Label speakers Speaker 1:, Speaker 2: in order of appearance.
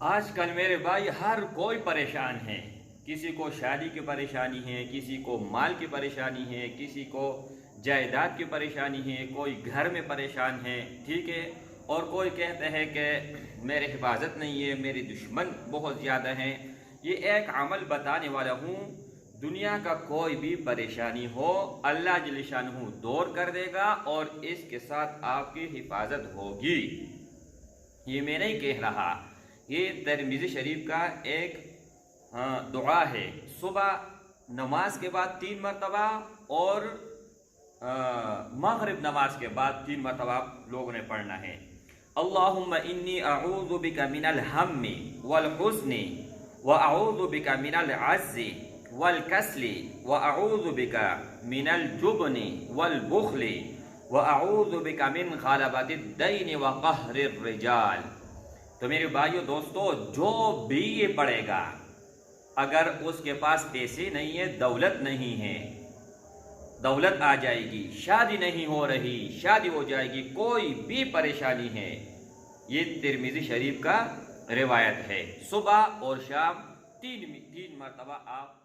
Speaker 1: آج کل میرے بھائی ہر کوئی پریشان ہے. کسی کو شادی کی پریشانی ہے، کسی کو مال کی پریشانی ہے، کسی کو جائیداد کی پریشانی ہے، کوئی گھر میں پریشان ہے، ٹھیک ہے. اور کوئی کہتا ہے کہ میرے حفاظت نہیں ہے، میرے دشمن بہت زیادہ ہیں. یہ ایک عمل بتانے والا ہوں، دنیا کا کوئی بھی پریشانی ہو اللہ جل شانہ دور کر دے گا اور اس کے ساتھ آپ کی حفاظت ہوگی. یہ میں نہیں کہہ رہا، یہ ترمذی شریف کا ایک دعا ہے. صبح نماز کے بعد 3 مرتبہ اور مغرب نماز کے بعد 3 مرتبہ لوگوں نے پڑھنا ہے. اللہم انی اعوذ بک من الہم والحزن واعوذ بک من العجز والکسل واعوذ بک من الجبن والبخل واعوذ بک من غلبۃ الدین وقہر الرجال. تو میرے بھائیو دوستو، جو بھی یہ پڑھے گا، اگر اس کے پاس پیسے نہیں ہے، دولت نہیں ہے، دولت آ جائے گی، شادی نہیں ہو رہی، شادی ہو جائے گی، کوئی بھی پریشانی ہے، یہ ترمذی شریف کا روایت ہے. صبح اور شام 3 مرتبہ آپ